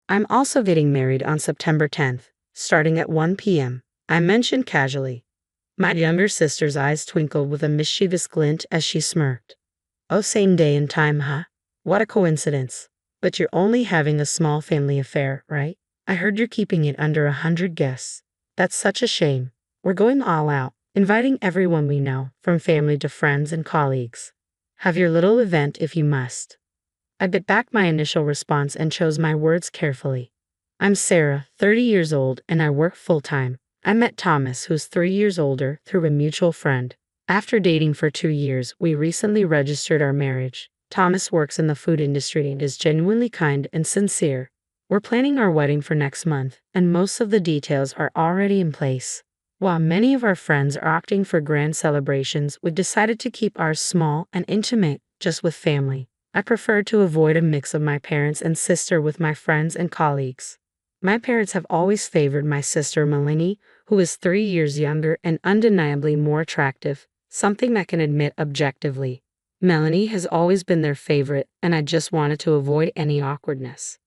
I'm also getting married on September 10th, starting at 1 p.m., I mentioned casually. My younger sister's eyes twinkled with a mischievous glint as she smirked. Oh, same day and time, huh? What a coincidence. But you're only having a small family affair, right? I heard you're keeping it under 100 guests. That's such a shame. We're going all out, inviting everyone we know, from family to friends and colleagues. Have your little event if you must. I bit back my initial response and chose my words carefully. I'm Sarah, 30 years old, and I work full-time. I met Thomas, who's 3 years older, through a mutual friend. After dating for 2 years, we recently registered our marriage. Thomas works in the food industry and is genuinely kind and sincere. We're planning our wedding for next month, and most of the details are already in place. While many of our friends are opting for grand celebrations, we decided to keep ours small and intimate, just with family. I prefer to avoid a mix of my parents and sister with my friends and colleagues. My parents have always favored my sister Melanie, who is 3 years younger and undeniably more attractive, something I can admit objectively. Melanie has always been their favorite, and I just wanted to avoid any awkwardness.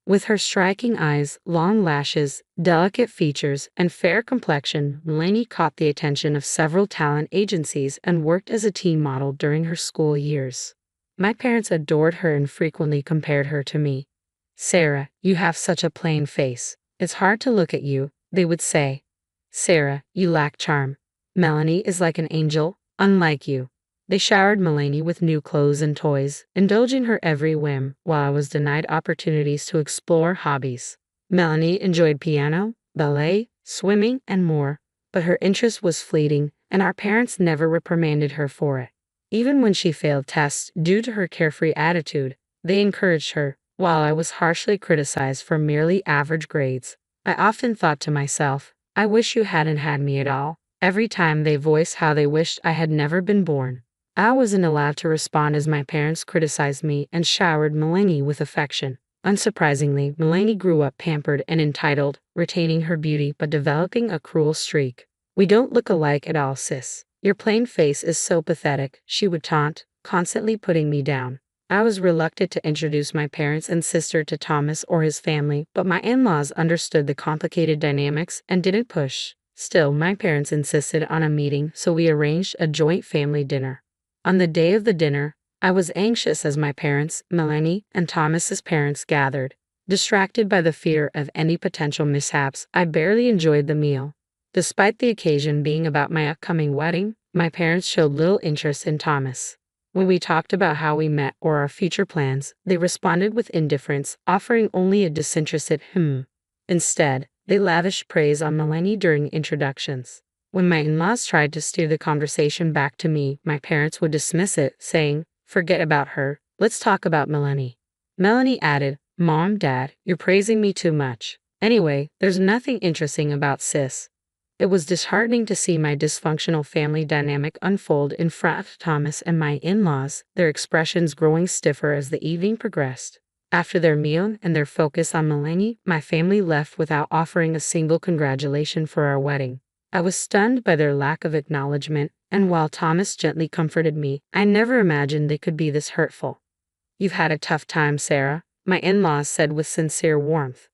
With her striking eyes, long lashes, delicate features, and fair complexion, Melanie caught the attention of several talent agencies and worked as a teen model during her school years. My parents adored her and frequently compared her to me. Sarah, you have such a plain face. It's hard to look at you, they would say. Sarah, you lack charm. Melanie is like an angel, unlike you. They showered Melanie with new clothes and toys, indulging her every whim, while I was denied opportunities to explore hobbies. Melanie enjoyed piano, ballet, swimming, and more, but her interest was fleeting, and our parents never reprimanded her for it. Even when she failed tests due to her carefree attitude, they encouraged her, while I was harshly criticized for merely average grades. I often thought to myself, I wish you hadn't had me at all. Every time they voiced how they wished I had never been born. I wasn't allowed to respond as my parents criticized me and showered Melanie with affection. Unsurprisingly, Melanie grew up pampered and entitled, retaining her beauty but developing a cruel streak. We don't look alike at all, sis. Your plain face is so pathetic, she would taunt, constantly putting me down. I was reluctant to introduce my parents and sister to Thomas or his family, but my in-laws understood the complicated dynamics and didn't push. Still, my parents insisted on a meeting, so we arranged a joint family dinner. On the day of the dinner, I was anxious as my parents, Melanie, and Thomas's parents gathered. Distracted by the fear of any potential mishaps, I barely enjoyed the meal. Despite the occasion being about my upcoming wedding, my parents showed little interest in Thomas. When we talked about how we met or our future plans, they responded with indifference, offering only a disinterested Instead, they lavished praise on Melanie during introductions. When my in-laws tried to steer the conversation back to me, my parents would dismiss it, saying, "Forget about her, let's talk about Melanie." Melanie added, "Mom, Dad, you're praising me too much. Anyway, there's nothing interesting about sis." It was disheartening to see my dysfunctional family dynamic unfold in front of Thomas and my in-laws, their expressions growing stiffer as the evening progressed. After their meal and their focus on Melanie, my family left without offering a single congratulation for our wedding. I was stunned by their lack of acknowledgement, and while Thomas gently comforted me, I never imagined they could be this hurtful. "You've had a tough time, Sarah," my in-laws said with sincere warmth.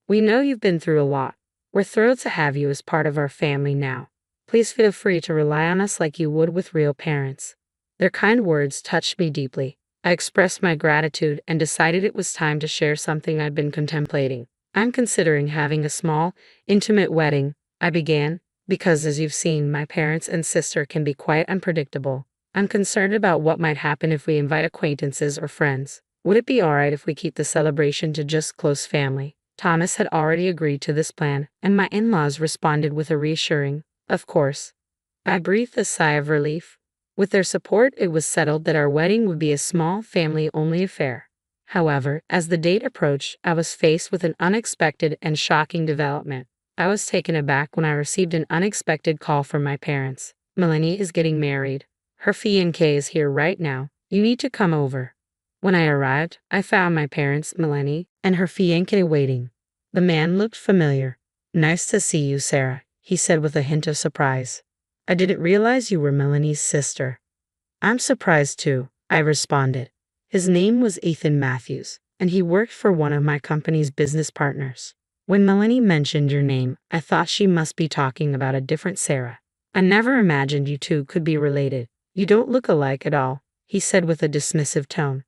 "We know you've been through a lot. We're thrilled to have you as part of our family now. Please feel free to rely on us like you would with real parents." Their kind words touched me deeply. I expressed my gratitude and decided it was time to share something I'd been contemplating. "I'm considering having a small, intimate wedding," I began, "because as you've seen, my parents and sister can be quite unpredictable. I'm concerned about what might happen if we invite acquaintances or friends. Would it be alright if we keep the celebration to just close family?" Thomas had already agreed to this plan, and my in-laws responded with a reassuring, "Of course." I breathed a sigh of relief. With their support, it was settled that our wedding would be a small, family-only affair. However, as the date approached, I was faced with an unexpected and shocking development. I was taken aback when I received an unexpected call from my parents. "Melanie is getting married. Her fiancé is here right now. You need to come over." When I arrived, I found my parents, Melanie, and her fiancé waiting. The man looked familiar. "Nice to see you, Sarah," he said with a hint of surprise. "I didn't realize you were Melanie's sister." "I'm surprised too," I responded. His name was Ethan Matthews. and he worked for one of my company's business partners. When Melanie mentioned your name, I thought she must be talking about a different Sarah. I never imagined you two could be related. You don't look alike at all, he said with a dismissive tone.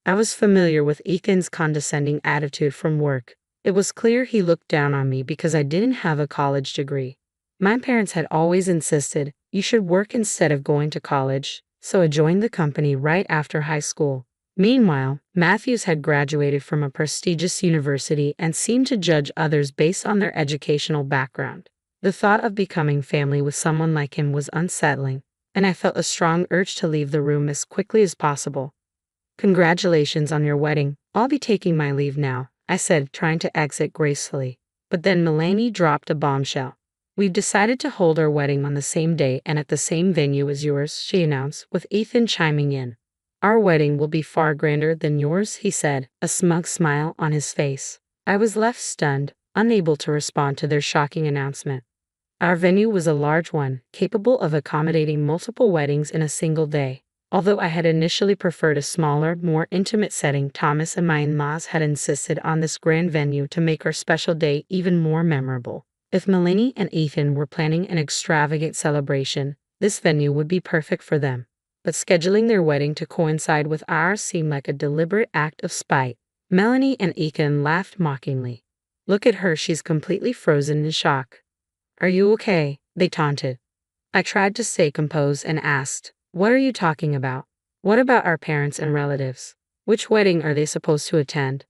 I was familiar with Ethan's condescending attitude from work. It was clear he looked down on me because I didn't have a college degree. My parents had always insisted, you should work instead of going to college, so I joined the company right after high school. Meanwhile, Matthews had graduated from a prestigious university and seemed to judge others based on their educational background. The thought of becoming family with someone like him was unsettling, and I felt a strong urge to leave the room as quickly as possible. Congratulations on your wedding. I'll be taking my leave now, I said, trying to exit gracefully. But then Melanie dropped a bombshell. We've decided to hold our wedding on the same day and at the same venue as yours, she announced, with Ethan chiming in. Our wedding will be far grander than yours, he said, a smug smile on his face. I was left stunned, unable to respond to their shocking announcement. Our venue was a large one, capable of accommodating multiple weddings in a single day. Although I had initially preferred a smaller, more intimate setting, Thomas and my in-laws had insisted on this grand venue to make our special day even more memorable. If Melanie and Ethan were planning an extravagant celebration, this venue would be perfect for them. But scheduling their wedding to coincide with ours seemed like a deliberate act of spite. Melanie and Ethan laughed mockingly. Look at her, she's completely frozen in shock. Are you okay? They taunted. I tried to stay composed and asked, what are you talking about? What about our parents and relatives? Which wedding are they supposed to attend?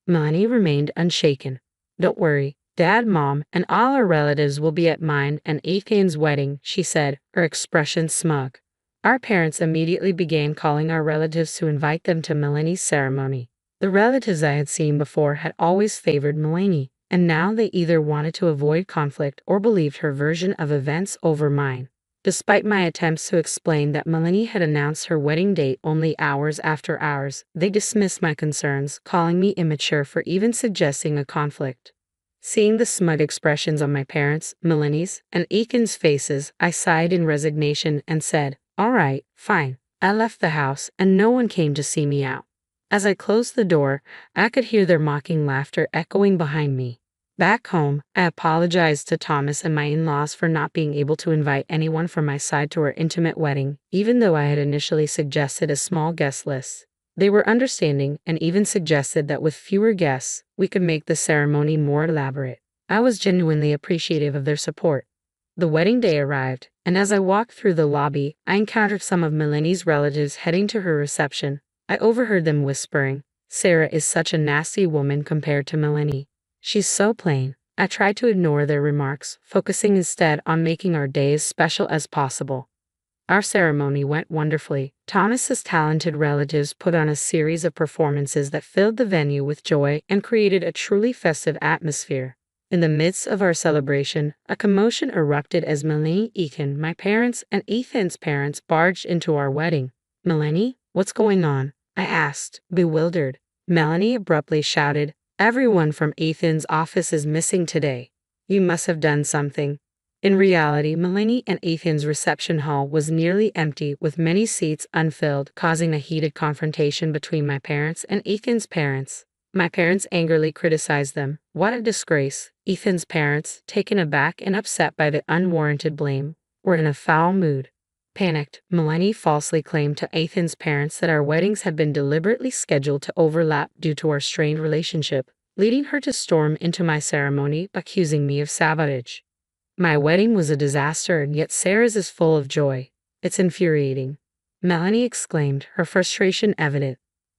Melanie remained unshaken. Don't worry, Dad, Mom, and all our relatives will be at mine and Ethan's wedding, she said, her expression smug. Our parents immediately began calling our relatives to invite them to Melanie's ceremony. The relatives I had seen before had always favored Melanie, and now they either wanted to avoid conflict or believed her version of events over mine. Despite my attempts to explain that Melanie had announced her wedding date only hours after ours, they dismissed my concerns, calling me immature for even suggesting a conflict. Seeing the smug expressions on my parents', Melanie's, and Ethan's faces, I sighed in resignation and said, all right, fine. I left the house, and no one came to see me out. As I closed the door, I could hear their mocking laughter echoing behind me. Back home, I apologized to Thomas and my in-laws for not being able to invite anyone from my side to our intimate wedding, even though I had initially suggested a small guest list. They were understanding and even suggested that with fewer guests, we could make the ceremony more elaborate. I was genuinely appreciative of their support. The wedding day arrived, and as I walked through the lobby, I encountered some of Melanie's relatives heading to her reception. I overheard them whispering, Sarah is such a nasty woman compared to Melanie. She's so plain. I tried to ignore their remarks, focusing instead on making our day as special as possible. Our ceremony went wonderfully. Thomas's talented relatives put on a series of performances that filled the venue with joy and created a truly festive atmosphere. In the midst of our celebration, a commotion erupted as Melanie, Ethan, my parents, and Ethan's parents barged into our wedding. Melanie, what's going on? I asked, bewildered. Melanie abruptly shouted, everyone from Ethan's office is missing today. You must have done something. In reality, Melanie and Ethan's reception hall was nearly empty with many seats unfilled, causing a heated confrontation between my parents and Ethan's parents. My parents angrily criticized them. What a disgrace. Ethan's parents, taken aback and upset by the unwarranted blame, were in a foul mood. Panicked, Melanie falsely claimed to Ethan's parents that our weddings had been deliberately scheduled to overlap due to our strained relationship, leading her to storm into my ceremony, accusing me of sabotage. My wedding was a disaster, and yet Sarah's is full of joy. It's infuriating. Melanie exclaimed, her frustration evident.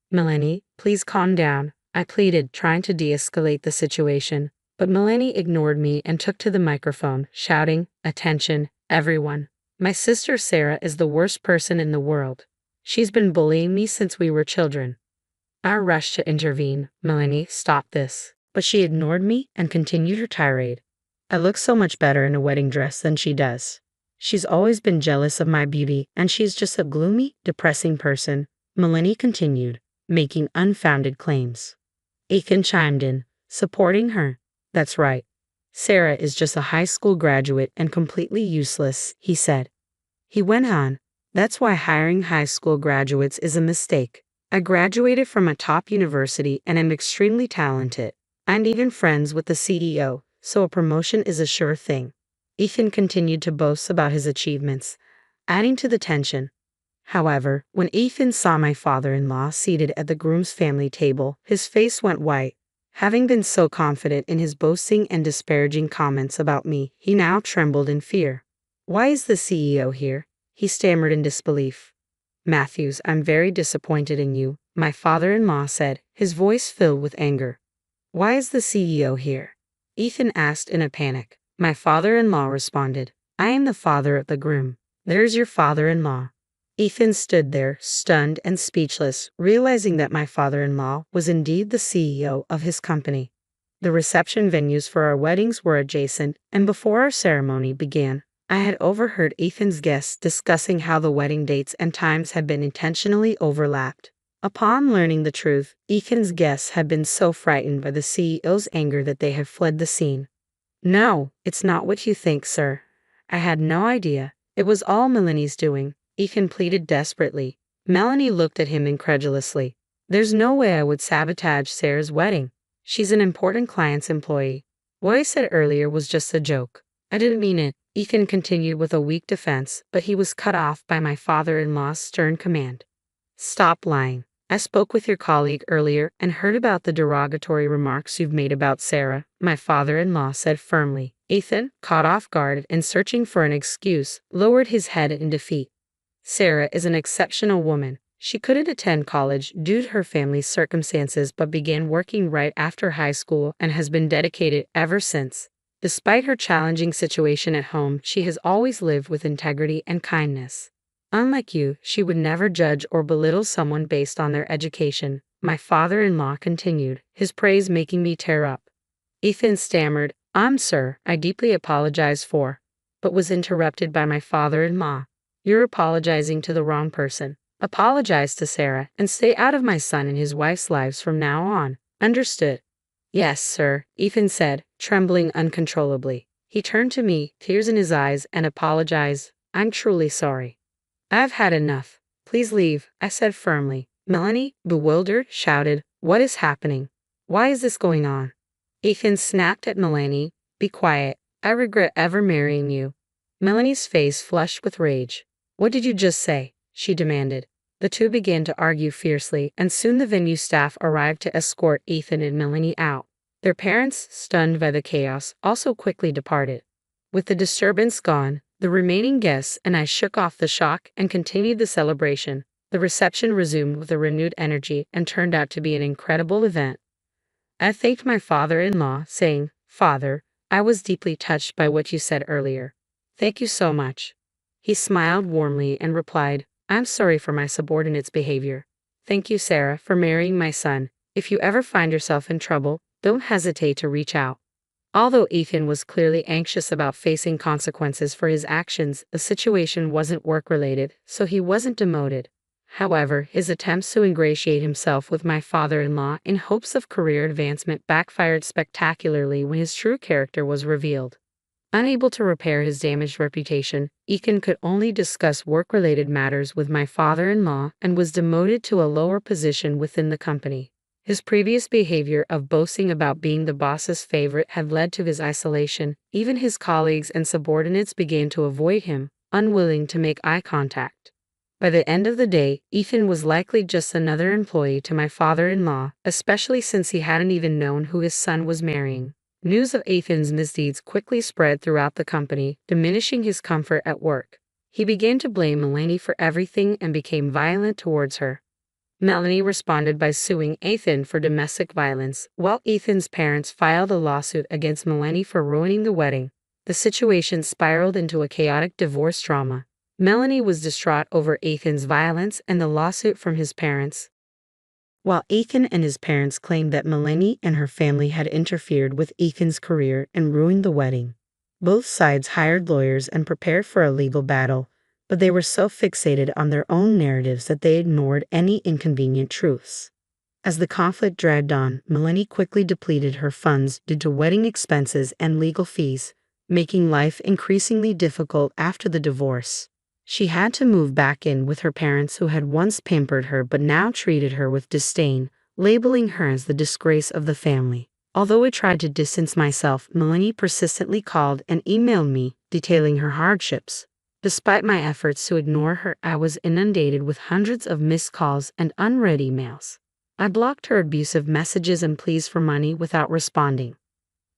Melanie, please calm down, I pleaded, trying to de-escalate the situation, but Melanie ignored me and took to the microphone, shouting, attention, everyone. My sister Sarah is the worst person in the world. She's been bullying me since we were children. I rushed to intervene. Melanie, stop this. But she ignored me and continued her tirade. I look so much better in a wedding dress than she does. She's always been jealous of my beauty, and she's just a gloomy, depressing person, Melanie continued, making unfounded claims. Ethan chimed in, supporting her. That's right. Sarah is just a high school graduate and completely useless, he said. He went on, that's why hiring high school graduates is a mistake. I graduated from a top university and am extremely talented. I'm even friends with the CEO, so a promotion is a sure thing. Ethan continued to boast about his achievements, adding to the tension. However, when Ethan saw my father-in-law seated at the groom's family table, his face went white. Having been so confident in his boasting and disparaging comments about me, he now trembled in fear. "Why is the CEO here?" he stammered in disbelief. "Matthews, I'm very disappointed in you," my father-in-law said, his voice filled with anger. "Why is the CEO here?" Ethan asked in a panic. My father-in-law responded, "I am the father of the groom. There's your father-in-law." Ethan stood there, stunned and speechless, realizing that my father-in-law was indeed the CEO of his company. The reception venues for our weddings were adjacent, and before our ceremony began, I had overheard Ethan's guests discussing how the wedding dates and times had been intentionally overlapped. Upon learning the truth, Ethan's guests had been so frightened by the CEO's anger that they had fled the scene. "No, it's not what you think, sir. I had no idea. It was all Melanie's doing," Ethan pleaded desperately. Melanie looked at him incredulously. "There's no way I would sabotage Sarah's wedding. She's an important client's employee. What I said earlier was just a joke. I didn't mean it," Ethan continued with a weak defense, but he was cut off by my father-in-law's stern command. "Stop lying. I spoke with your colleague earlier and heard about the derogatory remarks you've made about Sarah," my father-in-law said firmly. Ethan, caught off guard and searching for an excuse, lowered his head in defeat. "Sarah is an exceptional woman. She couldn't attend college due to her family's circumstances but began working right after high school and has been dedicated ever since. Despite her challenging situation at home, she has always lived with integrity and kindness. Unlike you, she would never judge or belittle someone based on their education," my father-in-law continued, his praise making me tear up. Ethan stammered, Sir, I deeply apologize for," but was interrupted by my father-in-law. "You're apologizing to the wrong person. Apologize to Sarah and stay out of my son and his wife's lives from now on. Understood?" "Yes, sir," Ethan said, trembling uncontrollably. He turned to me, tears in his eyes, and apologized. "I'm truly sorry. I've had enough. Please leave," I said firmly. Melanie, bewildered, shouted, "What is happening? Why is this going on?" Ethan snapped at Melanie, "Be quiet. I regret ever marrying you." Melanie's face flushed with rage. "What did you just say?" she demanded. The two began to argue fiercely, and soon the venue staff arrived to escort Ethan and Melanie out. Their parents, stunned by the chaos, also quickly departed. With the disturbance gone, the remaining guests and I shook off the shock and continued the celebration. The reception resumed with a renewed energy and turned out to be an incredible event. I thanked my father-in-law, saying, "Father, I was deeply touched by what you said earlier. Thank you so much." He smiled warmly and replied, "I'm sorry for my subordinate's behavior. Thank you, Sarah, for marrying my son. If you ever find yourself in trouble, don't hesitate to reach out." Although Ethan was clearly anxious about facing consequences for his actions, the situation wasn't work-related, so he wasn't demoted. However, his attempts to ingratiate himself with my father-in-law in hopes of career advancement backfired spectacularly when his true character was revealed. Unable to repair his damaged reputation, Ethan could only discuss work-related matters with my father-in-law and was demoted to a lower position within the company. His previous behavior of boasting about being the boss's favorite had led to his isolation. Even his colleagues and subordinates began to avoid him, unwilling to make eye contact. By the end of the day, Ethan was likely just another employee to my father-in-law, especially since he hadn't even known who his son was marrying. News of Ethan's misdeeds quickly spread throughout the company, diminishing his comfort at work. He began to blame Melanie for everything and became violent towards her. Melanie responded by suing Ethan for domestic violence, while Ethan's parents filed a lawsuit against Melanie for ruining the wedding. The situation spiraled into a chaotic divorce drama. Melanie was distraught over Ethan's violence and the lawsuit from his parents, while Ethan and his parents claimed that Melanie and her family had interfered with Ethan's career and ruined the wedding. Both sides hired lawyers and prepared for a legal battle, but they were so fixated on their own narratives that they ignored any inconvenient truths. As the conflict dragged on, Melanie quickly depleted her funds due to wedding expenses and legal fees, making life increasingly difficult after the divorce. She had to move back in with her parents who had once pampered her but now treated her with disdain, labeling her as the disgrace of the family. Although I tried to distance myself, Melanie persistently called and emailed me, detailing her hardships. Despite my efforts to ignore her, I was inundated with hundreds of missed calls and unread emails. I blocked her abusive messages and pleas for money without responding.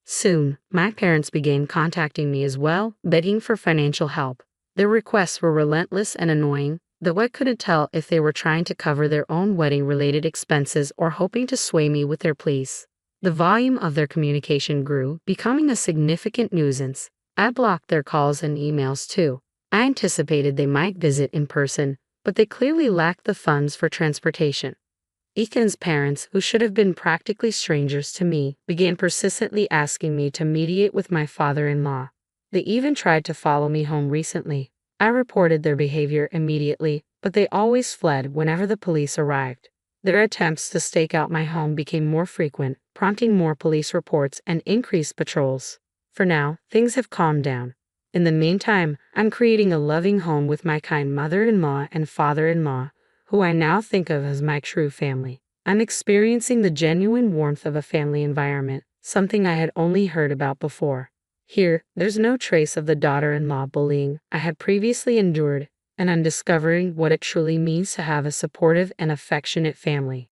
Soon, my parents began contacting me as well, begging for financial help. Their requests were relentless and annoying, though I couldn't tell if they were trying to cover their own wedding-related expenses or hoping to sway me with their pleas. The volume of their communication grew, becoming a significant nuisance. I blocked their calls and emails too. I anticipated they might visit in person, but they clearly lacked the funds for transportation. Ethan's parents, who should have been practically strangers to me, began persistently asking me to mediate with my father-in-law. They even tried to follow me home recently. I reported their behavior immediately, but they always fled whenever the police arrived. Their attempts to stake out my home became more frequent, prompting more police reports and increased patrols. For now, things have calmed down. In the meantime, I'm creating a loving home with my kind mother-in-law and father-in-law, who I now think of as my true family. I'm experiencing the genuine warmth of a family environment, something I had only heard about before. Here, there's no trace of the daughter-in-law bullying I had previously endured, and I'm discovering what it truly means to have a supportive and affectionate family.